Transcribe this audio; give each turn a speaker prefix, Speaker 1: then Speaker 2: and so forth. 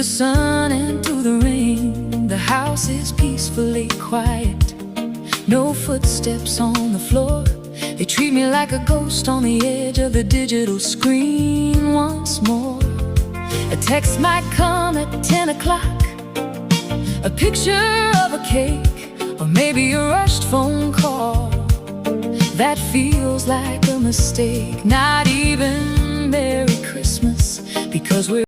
Speaker 1: the sun and through the rain, the house is peacefully quiet. No footsteps on the floor. They treat me like a ghost on the edge of the digital screen once more. A text might come at 10 o'clock, a picture of a cake, or maybe a rushed phone call that feels like a mistake. Not even Merry Christmas, because we're